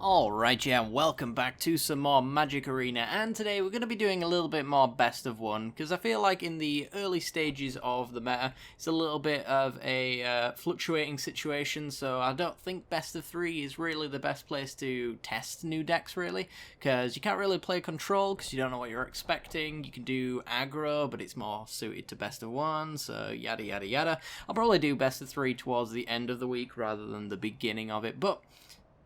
Alright, yeah, welcome back to some more Magic Arena, and today we're going to be doing a little bit more best of one, because I feel like in the early stages of the meta, it's a little bit of a fluctuating situation, so I don't think best of 3 is really the best place to test new decks, really, because you can't really play control, because you don't know what you're expecting. You can do aggro, but it's more suited to best of 1, so yada yada yada. I'll probably do best of 3 towards the end of the week, rather than the beginning of it, but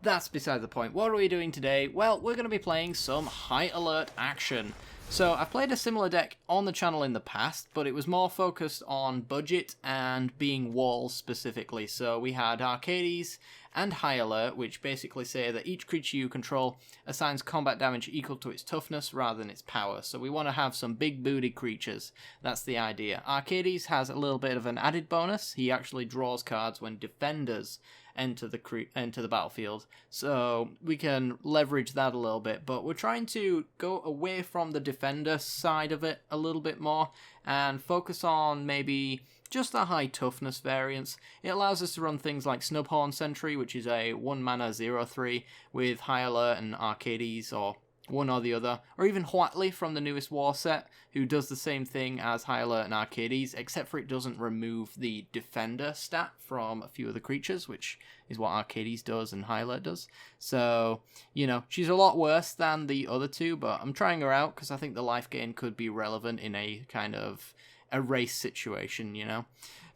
that's beside the point. What are we doing today? Well, we're going to be playing some high alert action. So I've played a similar deck on the channel in the past, but it was more focused on budget and being walls specifically. So we had Arcades and High Alert, which basically say that each creature you control assigns combat damage equal to its toughness rather than its power. So we want to have some big booty creatures. That's the idea. Arcades has a little bit of an added bonus. He actually draws cards when defenders enter the battlefield, so we can leverage that a little bit, but we're trying to go away from the defender side of it a little bit more and focus on maybe just the high toughness variants. It allows us to run things like Snubhorn Sentry, which is a 1 mana 0/3 with High Alert and Arcades, or one or the other, or even Huatley from the newest war set, who does the same thing as High Alert and Arcades, except for it doesn't remove the defender stat from a few of the creatures, which is what Arcades does and High Alert does. So, you know, she's a lot worse than the other two, but I'm trying her out because I think the life gain could be relevant in a kind of a race situation, you know?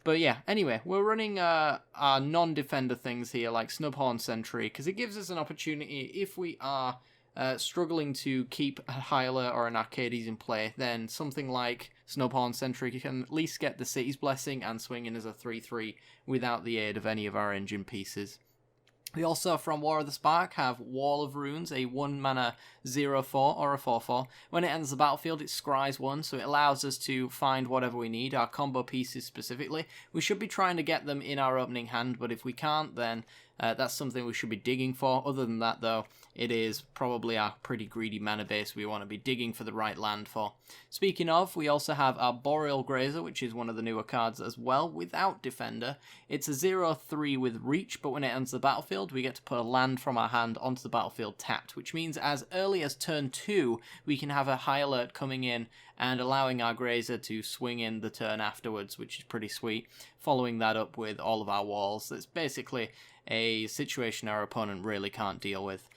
But yeah, anyway, we're running our non-defender things here, like Snubhorn Sentry, because it gives us an opportunity if we are struggling to keep a High Alert or an Arcades in play, then something like Snubhorn Sentry can at least get the City's Blessing and swing in as a 3/3 without the aid of any of our engine pieces. We also, from War of the Spark, have Wall of Runes, a 1 mana 0/4 or a 4/4. When it enters the battlefield, it scries 1, so it allows us to find whatever we need, our combo pieces specifically. We should be trying to get them in our opening hand, but if we can't, then that's something we should be digging for. Other than that, though, it is probably our pretty greedy mana base we want to be digging for the right land for. Speaking of, we also have our Boreal Grazer, which is one of the newer cards as well, without Defender. It's a 0/3 with Reach, but when it enters the battlefield, we get to put a land from our hand onto the battlefield tapped, which means as early as turn 2, we can have a High Alert coming in and allowing our Grazer to swing in the turn afterwards, which is pretty sweet. Following that up with all of our walls. That's basically a situation our opponent really can't deal with.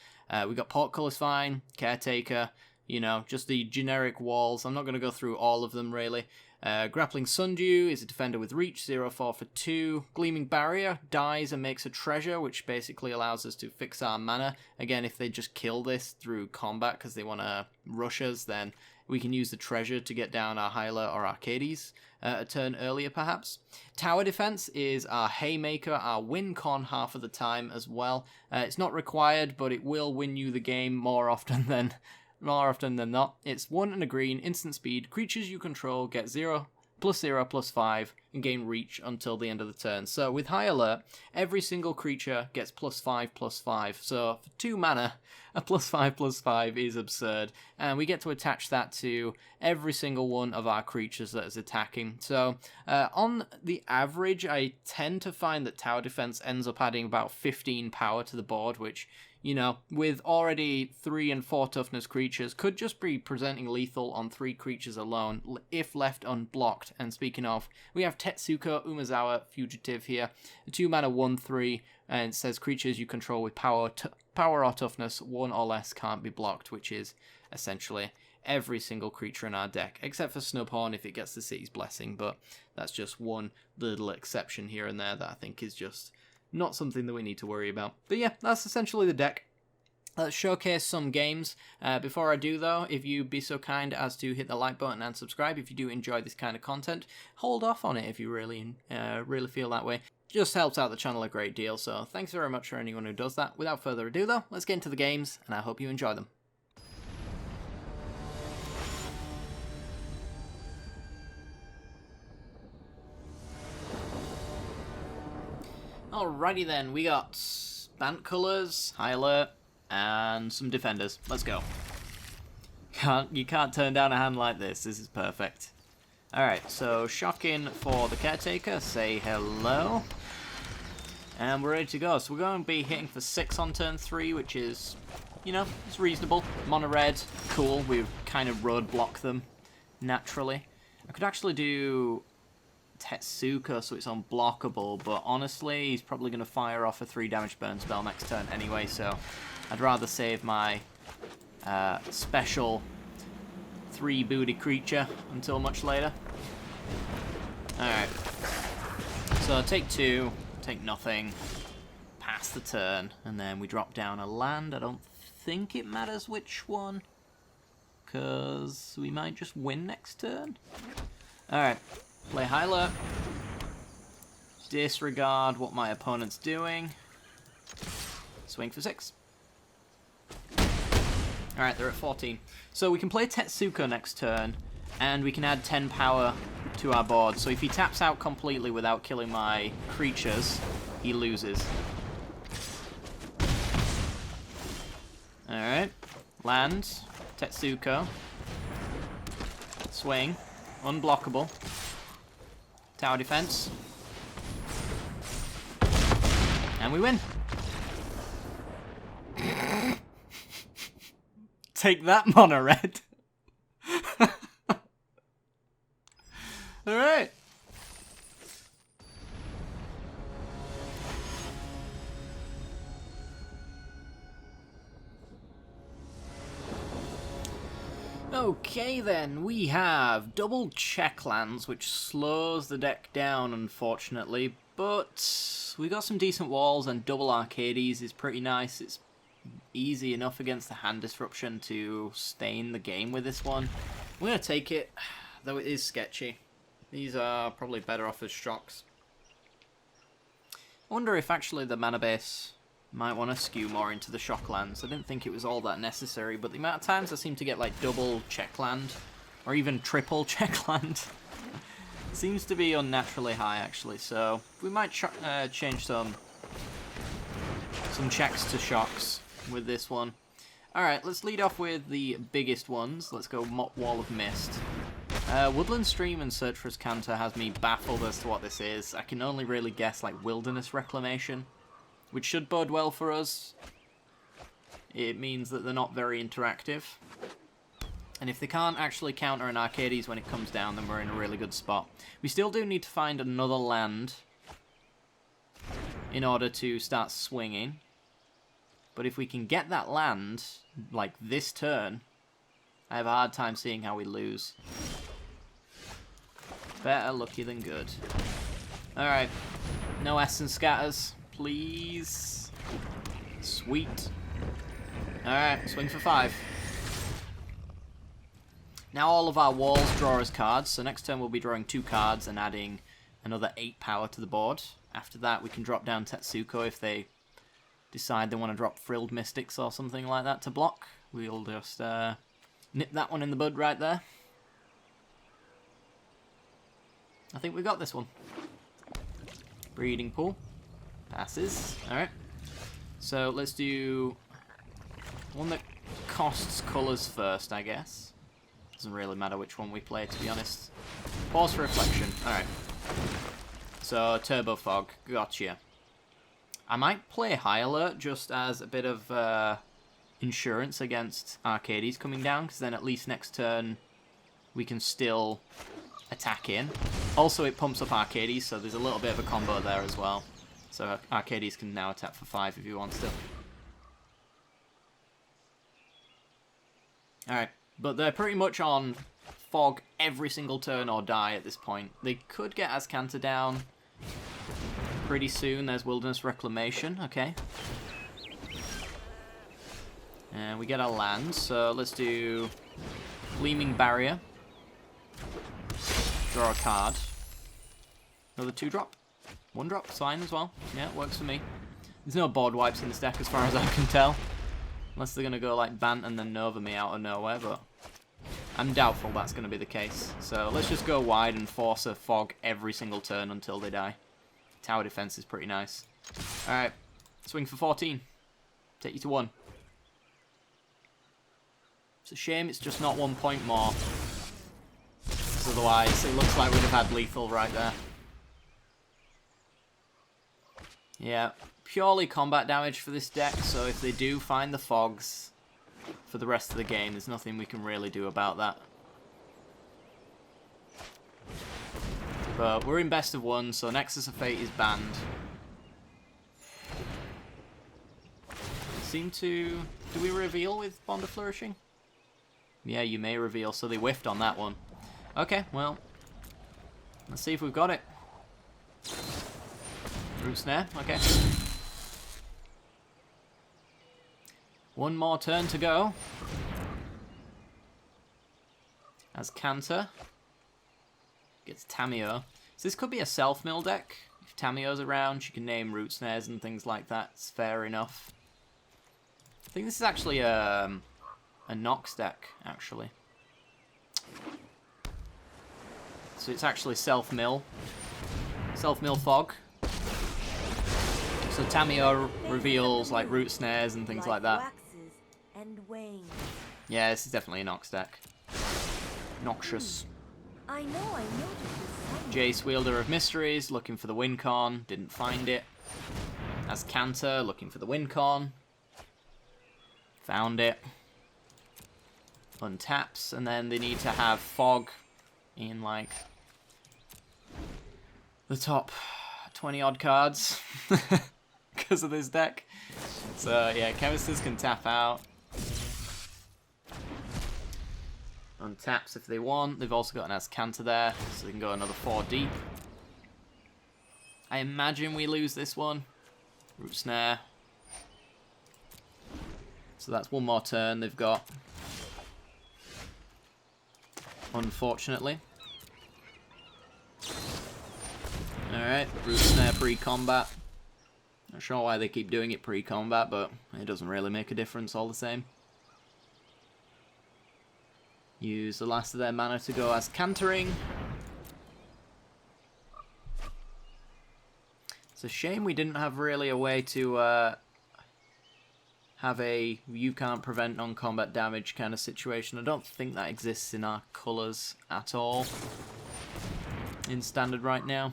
We got Portcullis Vine, Caretaker, you know, just the generic walls. I'm not going to go through all of them, really. Grappling Sundew is a defender with reach, 0/4 for 2. Gleaming Barrier dies and makes a treasure, which basically allows us to fix our mana. Again, if they just kill this through combat because they want to rush us, then we can use the treasure to get down our High Alert or Arcades a turn earlier, perhaps. Tower Defense is our Haymaker, our win con half of the time as well. It's not required, but it will win you the game more often than not. It's 1 and a green, instant speed. Creatures you control get 0/0/5 and gain reach until the end of the turn. So with High Alert, every single creature gets +5/+5. So for 2 mana, a +5/+5 is absurd. And we get to attach that to every single one of our creatures that is attacking. So on the average, I tend to find that Tower Defense ends up adding about 15 power to the board, which, you know, with already 3 and 4 toughness creatures, could just be presenting lethal on 3 creatures alone, if left unblocked. And speaking of, we have Tetsuko Umezawa Fugitive here, a 2 mana 1/3, and it says creatures you control with power or toughness 1 or less can't be blocked, which is essentially every single creature in our deck, except for Snubhorn if it gets the City's Blessing, but that's just one little exception here and there that I think is just not something that we need to worry about. But yeah, that's essentially the deck. Let's showcase some games. Before I do, though, if you'd be so kind as to hit the like button and subscribe if you do enjoy this kind of content. Hold off on it if you really feel that way. Just helps out the channel a great deal, so thanks very much for anyone who does that. Without further ado, though, let's get into the games, and I hope you enjoy them. Alrighty then, we got Bant Colors, High Alert, and some defenders. Let's go. You can't turn down a hand like this. This is perfect. Alright, so shock in for the Caretaker. Say hello. And we're ready to go. So we're going to be hitting for 6 on turn 3, which is, you know, it's reasonable. Mono red, cool. We kind of roadblock them naturally. I could actually do Tetsuko so it's unblockable, but honestly, he's probably going to fire off a 3 damage burn spell next turn anyway, so I'd rather save my special 3 booty creature until much later. Alright. So take 2. Take nothing, pass the turn, and then we drop down a land. I don't think it matters which one, because we might just win next turn. Alright, play high alert, disregard what my opponent's doing, swing for 6. Alright, they're at 14. So we can play Tetsuko next turn, and we can add 10 power to our board. So if he taps out completely without killing my creatures, he loses. Alright. Land. Tetsuko. Swing. Unblockable. Tower defense. And we win. Take that, mono red. Alright. Okay then, we have double check lands, which slows the deck down unfortunately, but we got some decent walls, and double Arcades is pretty nice. It's easy enough against the hand disruption to stay in the game with this one. We're going to take it, though it is sketchy. These are probably better off as shocks. I wonder if actually the mana base might want to skew more into the shock lands. I didn't think it was all that necessary, but the amount of times I seem to get like double check land, or even triple check land, seems to be unnaturally high actually, so we might change some checks to shocks with this one. Alright, let's lead off with the biggest ones. Let's go Wall of Mist. Woodland Stream and Search for Canter has me baffled as to what this is. I can only really guess like Wilderness Reclamation, which should bode well for us. It means that they're not very interactive. And if they can't actually counter an Arcades when it comes down, then we're in a really good spot. We still do need to find another land in order to start swinging. But if we can get that land, like this turn, I have a hard time seeing how we lose. Better lucky than good. Alright. No Essence Scatters, please. Sweet. Alright, swing for 5. Now all of our walls draw us cards, so next turn we'll be drawing 2 cards and adding another 8 power to the board. After that we can drop down Tetsuko if they decide they want to drop Frilled Mystics or something like that to block. We'll just nip that one in the bud right there. I think we got this one. Breeding Pool. Passes. Alright. So let's do one that costs colours first, I guess. Doesn't really matter which one we play, to be honest. Pause for Reflection. Alright. So, Turbo Fog. Gotcha. I might play High Alert just as a bit of insurance against Arcades coming down, because then at least next turn we can still attack in. Also, it pumps up Arcades, so there's a little bit of a combo there as well. So Arcades can now attack for 5 if he wants to. Alright, but they're pretty much on Fog every single turn or die at this point. They could get Azcanta down pretty soon. There's Wilderness Reclamation, okay. And we get our land, so let's do Gleaming Barrier. Draw a card. Another 2-drop. 1-drop, fine as well. Yeah, works for me. There's no board wipes in this deck as far as I can tell. Unless they're going to go like Bant and then Nova me out of nowhere, but I'm doubtful that's going to be the case. So let's just go wide and force a Fog every single turn until they die. Tower defense is pretty nice. Alright, swing for 14. Take you to 1. It's a shame it's just not 1 point more. Because otherwise it looks like we'd have had lethal right there. Yeah, purely combat damage for this deck, so if they do find the fogs for the rest of the game, there's nothing we can really do about that. But we're in best of one, so Nexus of Fate is banned. Seem to... Do we reveal with Bond of Flourishing? Yeah, you may reveal, so they whiffed on that one. Okay, well, let's see if we've got it. Root Snare, okay. One more turn to go. As Cantor gets Tamiyo. So this could be a self-mill deck. If Tamiyo's around, she can name Root Snares and things like that. It's fair enough. I think this is actually a Nox deck, actually. So it's actually self-mill. Self-mill Fog. So Tamiyo reveals like Root Snares and things like that. Yeah, this is definitely a Nox deck. Noxious. I know. Jace, Wielder of Mysteries, looking for the win con, didn't find it. As Cantor, looking for the win con. Found it. Untaps, and then they need to have Fog in like the top 20 odd cards because of this deck. So yeah, Chemisters can tap out. Untaps if they want. They've also got an Ascanter there, so they can go another 4 deep. I imagine we lose this one. Root Snare. So that's one more turn they've got. Unfortunately. Alright, Root Snare pre-combat. Not sure why they keep doing it pre-combat, but it doesn't really make a difference all the same. Use the last of their mana to go as Cantering. It's a shame we didn't have really a way to have a you can't prevent non-combat damage kind of situation. I don't think that exists in our colours at all in Standard right now.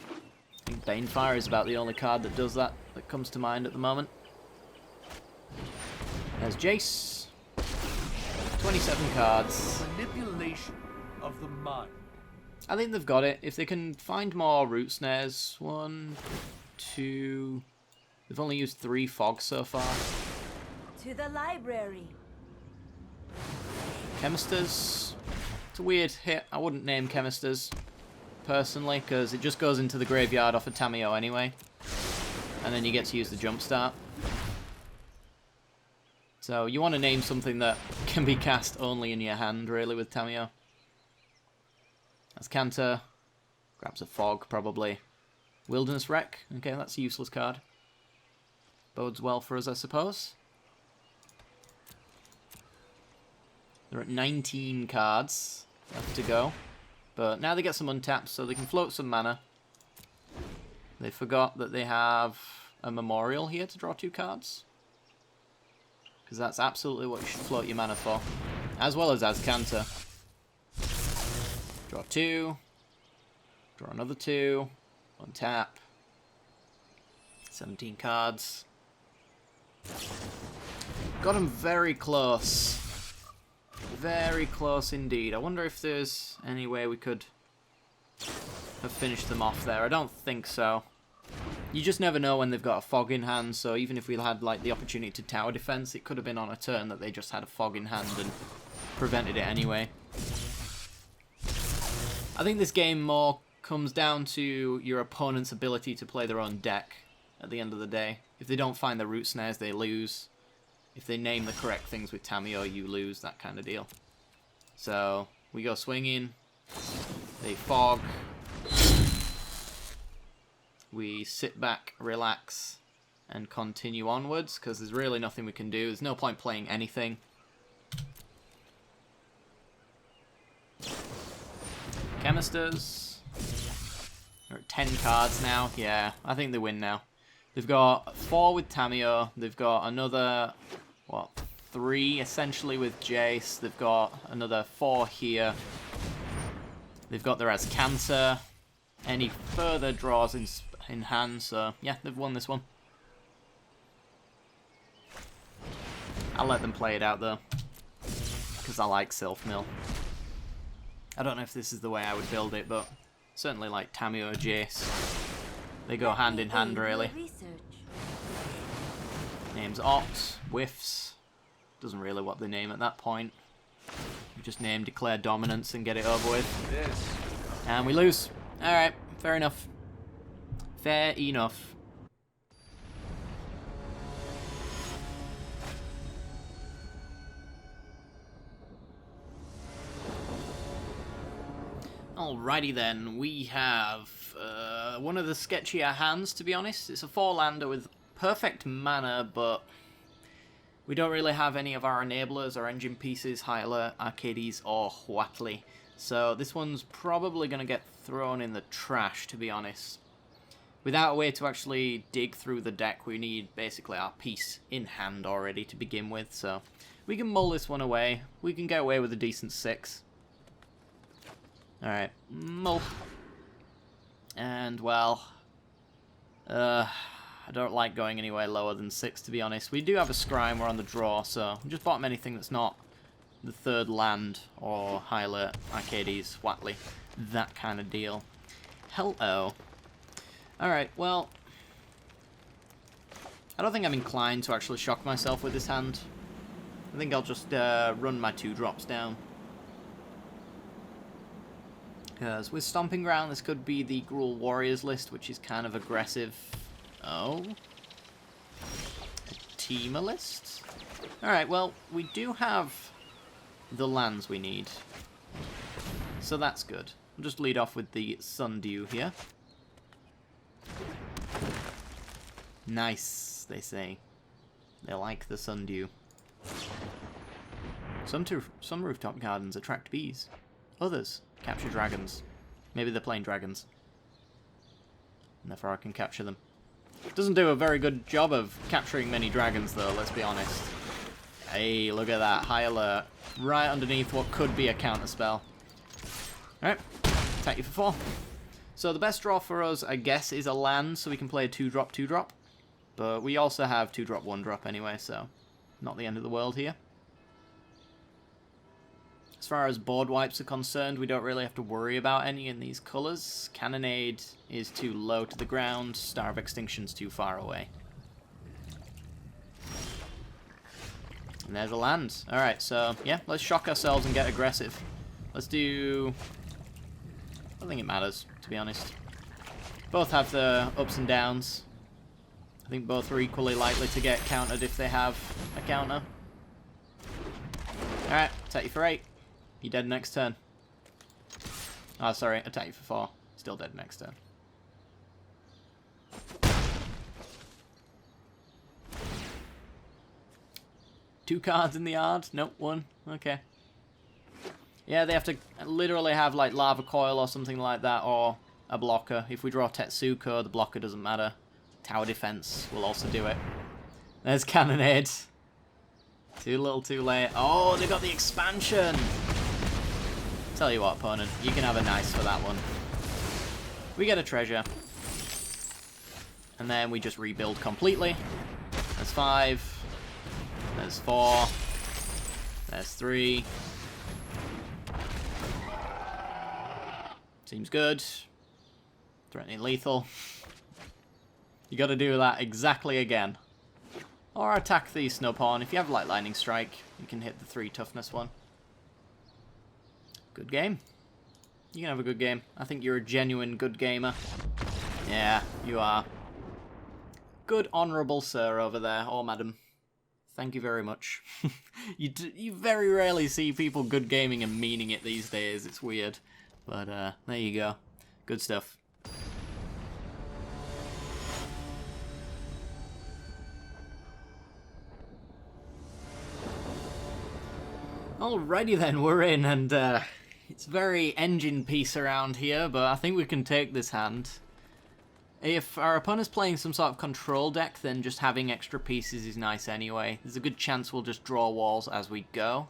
I think Banefire is about the only card that does that comes to mind at the moment. There's Jace. 27 cards. Manipulation of the mind. I think they've got it. If they can find more Root Snares. 1, 2... They've only used 3 Fogs so far. To the library. Chemisters. It's a weird hit. I wouldn't name Chemisters, personally, because it just goes into the graveyard off of Tamiyo anyway. And then you get to use the jump start. So you want to name something that can be cast only in your hand, really, with Tamiyo. That's Cantor. Grabs a Fog, probably. Wilderness Wreck. Okay, that's a useless card. Bodes well for us, I suppose. They're at 19 cards left to go. But now they get some untaps, so they can float some mana. They forgot that they have a Memorial here to draw 2 cards. Because that's absolutely what you should float your mana for. As well as Cantor. Draw 2. Draw another 2. Untap. 17 cards. Got them very close. Very close indeed. I wonder if there's any way we could have finished them off there. I don't think so. You just never know when they've got a Fog in hand, so even if we had like the opportunity to tower defense, it could have been on a turn that they just had a Fog in hand and prevented it anyway. I think this game more comes down to your opponent's ability to play their own deck at the end of the day. If they don't find the Root Snares, they lose. If they name the correct things with Tamiyo, you lose, that kind of deal. So, we go swinging. They Fog. We sit back, relax, and continue onwards, because there's really nothing we can do. There's no point playing anything. Chemisters. They're at 10 cards now. Yeah, I think they win now. They've got 4 with Tamiyo. They've got another, what, 3 essentially with Jace. They've got another 4 here. They've got their Ascanter. Any further draws in in hand, so yeah, they've won this one. I'll let them play it out though, because I like Sylph Mill. I don't know if this is the way I would build it, but certainly like Tamio or Jace. They go hand in hand, really. Names Opt, Whiffs. Doesn't really what they name at that point. You just name, declare dominance, and get it over with. Yes. And we lose. Alright, fair enough. Fair enough. Alrighty then, we have one of the sketchier hands, to be honest. It's a 4-lander with perfect mana, but we don't really have any of our enablers or engine pieces, High Alert, Arcades, or Huatli. So this one's probably going to get thrown in the trash, to be honest. Without a way to actually dig through the deck, we need basically our piece in hand already to begin with, so we can mull this one away. We can get away with a decent 6. Alright, mull. And, well, I don't like going anywhere lower than 6, to be honest. We do have a scrying, we're on the draw, so just bottom anything that's not the 3rd land or High Alert, Arcades, Watley, that kind of deal. Hello. Alright, well, I don't think I'm inclined to actually shock myself with this hand. I think I'll just run my 2 drops down. Because with Stomping Ground, this could be the Gruel Warriors list, which is kind of aggressive. Oh? A Teamer list? Alright, well, we do have the lands we need. So that's good. We'll just lead off with the Sundew here. Nice, they say. They like the Sundew. Some rooftop gardens attract bees. Others capture dragons. Maybe they're playing dragons. And therefore I can capture them. Doesn't do a very good job of capturing many dragons though, let's be honest. Hey, look at that. High Alert. Right underneath what could be a counterspell. Alright, attack you for 4. So the best draw for us, I guess, is a land, so we can play a 2-drop, 2-drop. But we also have 2-drop, 1-drop anyway, so not the end of the world here. As far as board wipes are concerned, we don't really have to worry about any in these colours. Cannonade is too low to the ground, Star of Extinction's too far away. And there's a land. Alright, so yeah, let's shock ourselves and get aggressive. Let's do... I don't think it matters, to be honest. Both have the ups and downs. I think both are equally likely to get countered if they have a counter. Alright, attack you for 8. You're dead next turn. Oh, sorry, attack you for 4. Still dead next turn. Two cards in the yard? Nope, 1. Okay. Yeah, they have to literally have like Lava Coil or something like that, or a blocker. If we draw Tetsuko, the blocker doesn't matter. Tower Defense will also do it. There's Cannonade. Too little, too late. Oh, they got the expansion! Tell you what, opponent, you can have a nice for that one. We get a treasure. And then we just rebuild completely. There's 5. There's 4. There's 3. Seems good. Threatening lethal. You gotta do that exactly again. Or attack the Snow Pawn. If you have Light Lightning Strike, you can hit the 3 toughness one. Good game. You can have a good game. I think you're a genuine good gamer. Yeah, you are. Good honourable sir over there, or madam. Thank you very much. You very rarely see people good gaming and meaning it these days. It's weird. But there you go. Good stuff. Alrighty then, we're in, and it's very engine piece around here, but I think we can take this hand. If our opponent's playing some sort of control deck, then just having extra pieces is nice anyway. There's a good chance we'll just draw walls as we go.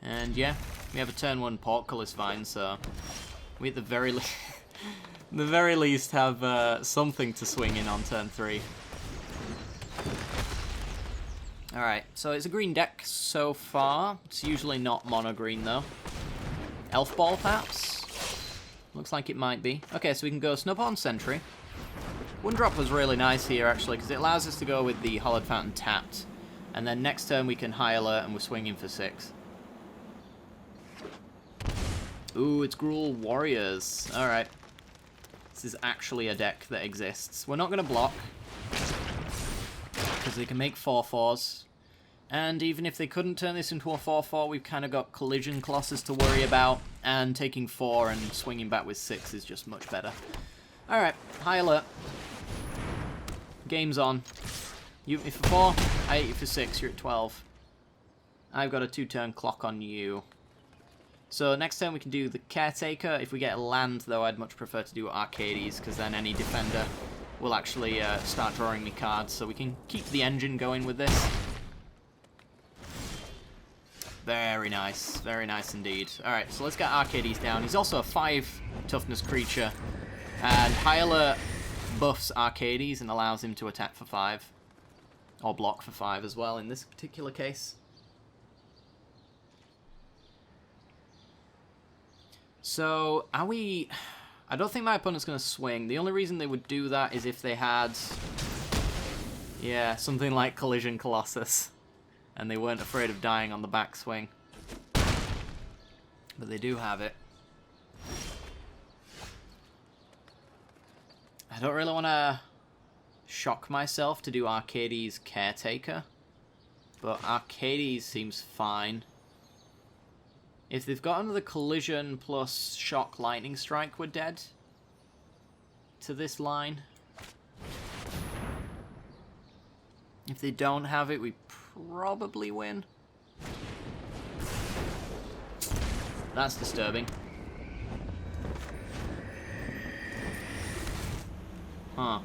And yeah, we have a turn 1 Portcullis Vine, so we at the very the very least have something to swing in on turn 3. Alright, so it's a green deck so far. It's usually not mono green though. Elf Ball perhaps? Looks like it might be. Okay, so we can go Snowpawn Sentry. One drop was really nice here actually because it allows us to go with the Hollowed Fountain tapped. And then next turn we can High Alert and we're swinging for 6. Ooh, it's Gruel Warriors. Alright. This is actually a deck that exists. We're not going to block because they can make 4/4s. And even if they couldn't turn this into a 4/4, we've kind of got Collision Colossus to worry about. And taking 4 and swinging back with 6 is just much better. Alright, High Alert. Game's on. You hit me for 4, I hit you for 6, you're at 12. I've got a 2-turn clock on you. So next turn we can do the Caretaker. If we get a land, though, I'd much prefer to do Arcades, because then any defender will actually start drawing me cards, so we can keep the engine going with this. Very nice indeed. Alright, so let's get Arcades down. He's also a 5 toughness creature, and High Alert buffs Arcades and allows him to attack for 5. Or block for 5 as well in this particular case. So, are we... I don't think my opponent's going to swing. The only reason they would do that is if they had... yeah, something like Collision Colossus. And they weren't afraid of dying on the backswing. But they do have it. I don't really want to shock myself to do Arcades Caretaker. But Arcades seems fine. If they've got another Collision plus Shock Lightning Strike, we're dead to this line. If they don't have it, we probably win. That's disturbing. Huh.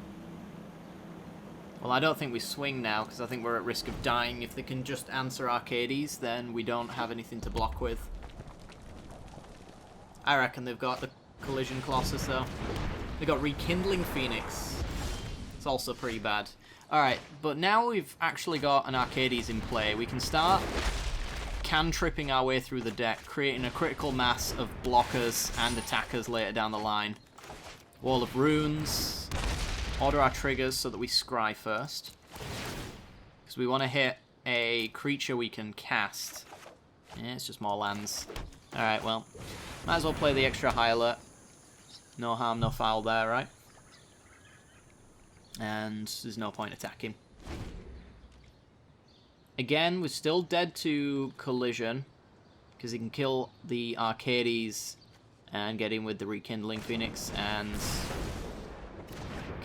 Well, I don't think we swing now, because I think we're at risk of dying. If they can just answer Arcades, then we don't have anything to block with. I reckon they've got the Collision Colossus, though. They've got Rekindling Phoenix. It's also pretty bad. Alright, but now we've actually got an Arcades in play, we can start cantripping our way through the deck, creating a critical mass of blockers and attackers later down the line. Wall of Runes. Order our triggers so that we scry first. Because we want to hit a creature we can cast. Yeah, it's just more lands. Alright, well, might as well play the extra High Alert. No harm, no foul there, right? And there's no point attacking. Again, we're still dead to Collision, because he can kill the Arcades and get in with the Rekindling Phoenix, and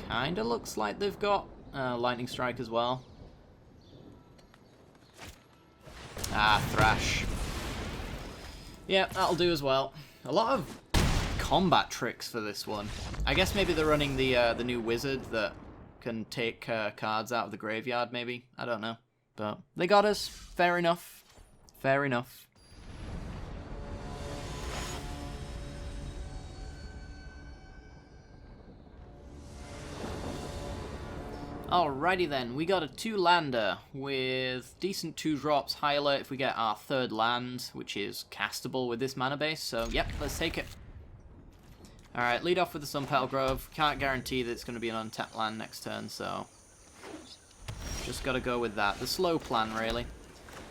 kinda looks like they've got Lightning Strike as well. Ah, Thrash. Yeah, that'll do as well. A lot of combat tricks for this one. I guess maybe they're running the new wizard that can take cards out of the graveyard, maybe. I don't know. But they got us. Fair enough. Fair enough. Alrighty then, we got a 2-lander with decent 2-drops, High Alert if we get our 3rd land, which is castable with this mana base, so yep, let's take it. Alright, lead off with the Sunpetal Grove. Can't guarantee that it's going to be an untapped land next turn, so just got to go with that. The slow plan, really.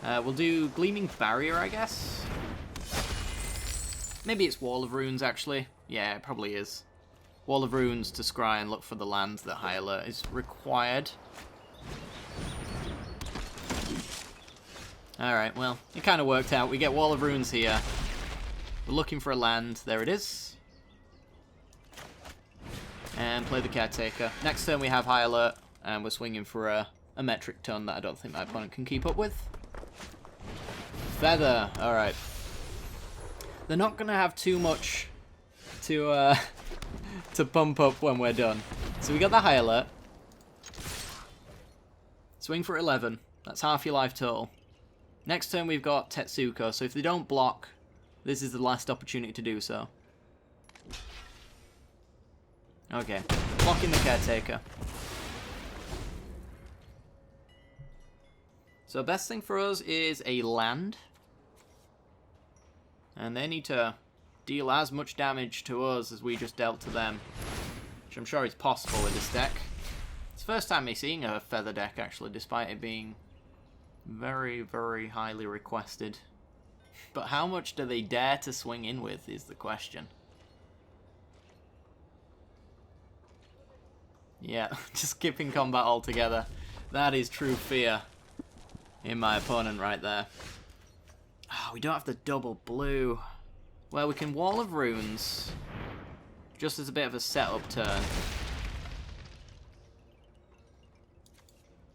We'll do Gleaming Barrier, I guess. Maybe it's Wall of Runes, actually. Yeah, it probably is. Wall of Runes to scry and look for the land that High Alert is required. Alright, well, it kind of worked out. We get Wall of Runes here. We're looking for a land. There it is. And play the Caretaker. Next turn we have High Alert, and we're swinging for a metric ton that I don't think my opponent can keep up with. Feather. Alright. They're not going to have too much to pump up when we're done. So we got the High Alert. Swing for 11. That's half your life total. Next turn we've got Tetsuko, so if they don't block, this is the last opportunity to do so. Okay, blocking the caretaker. So best thing for us is a land. And they need to deal as much damage to us as we just dealt to them. Which I'm sure is possible with this deck. It's the first time me seeing a feather deck actually, despite it being very, very highly requested. But how much do they dare to swing in with is the question. Yeah, just skipping combat altogether. That is true fear in my opponent right there. Oh, we don't have the double blue. Well, we can Wall of Runes, just as a bit of a setup turn.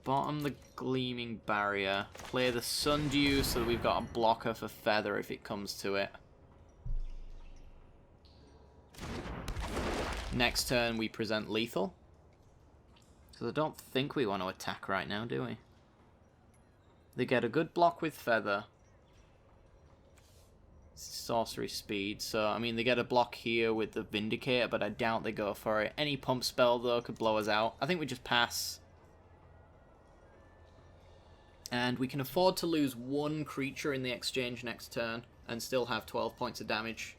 Bottom the Gleaming Barrier. Play the Sundew so that we've got a blocker for Feather if it comes to it. Next turn we present Lethal. So I don't think we want to attack right now, do we? They get a good block with Feather. Sorcery speed, so I mean they get a block here with the Vindicator, but I doubt they go for it. Any pump spell though could blow us out. I think we just pass. And we can afford to lose one creature in the exchange next turn and still have 12 points of damage.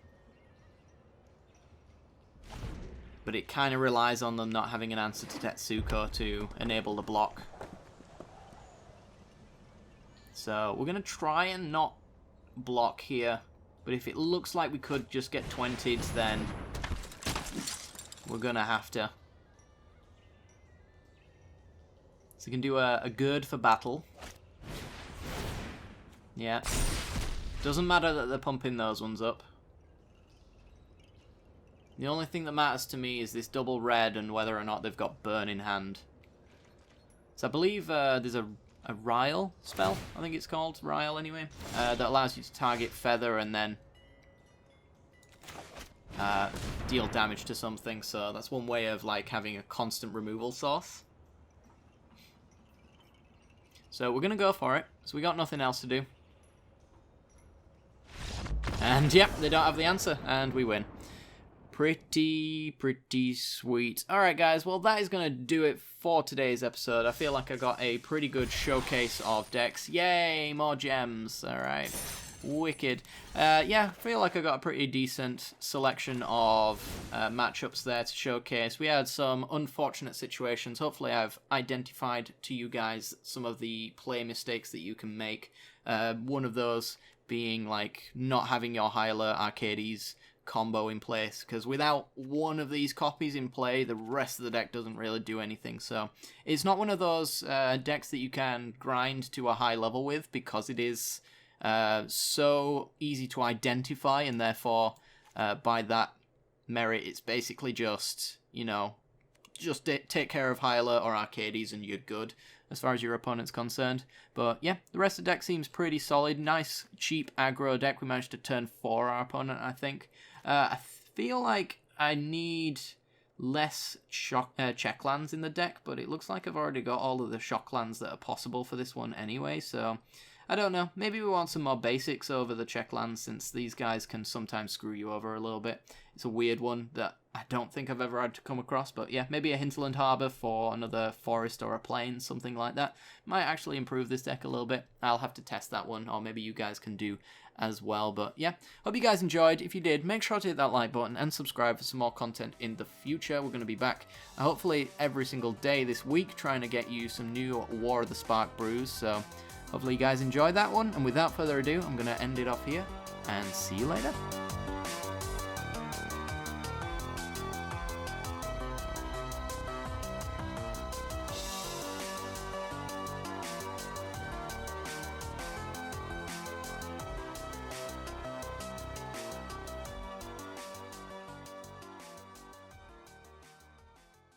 But it kind of relies on them not having an answer to Tetsuko to enable the block. So we're going to try and not block here. But if it looks like we could just get 20'd, then we're going to have to. So we can do a good for battle. Yeah. Doesn't matter that they're pumping those ones up. The only thing that matters to me is this double red and whether or not they've got burn in hand. So I believe there's a Rile spell, I think it's called, Rile anyway, that allows you to target Feather and then deal damage to something, so that's one way of like having a constant removal source. So we're going to go for it, so we got nothing else to do. And yep, they don't have the answer, and we win. Pretty sweet. Alright guys, well that is going to do it for today's episode. I feel like I got a pretty good showcase of decks. Yay, more gems. Alright, wicked. Yeah, I feel like I got a pretty decent selection of matchups there to showcase. We had some unfortunate situations. Hopefully I've identified to you guys some of the play mistakes that you can make. One of those being like not having your Hyler Arcades combo in place, because without one of these copies in play, the rest of the deck doesn't really do anything. So it's not one of those decks that you can grind to a high level with, because it is so easy to identify, and therefore by that merit it's basically just, you know, just take care of Hyler or Arcades and you're good as far as your opponent's concerned. But yeah, the rest of the deck seems pretty solid. Nice cheap aggro deck. We managed to turn 4 our opponent, I think. I feel like I need less check lands in the deck, but it looks like I've already got all of the shock lands that are possible for this one anyway, so I don't know. Maybe we want some more basics over the check lands, since these guys can sometimes screw you over a little bit. It's a weird one that I don't think I've ever had to come across, but yeah, maybe a Hinterland Harbour for another forest or a plain, something like that. Might actually improve this deck a little bit. I'll have to test that one, or maybe you guys can do as well. But yeah, hope you guys enjoyed. If you did, make sure to hit that like button and subscribe for some more content in the future. We're going to be back hopefully every single day this week, trying to get you some new War of the Spark brews, so hopefully you guys enjoyed that one, and without further ado, I'm going to end it off here, and see you later.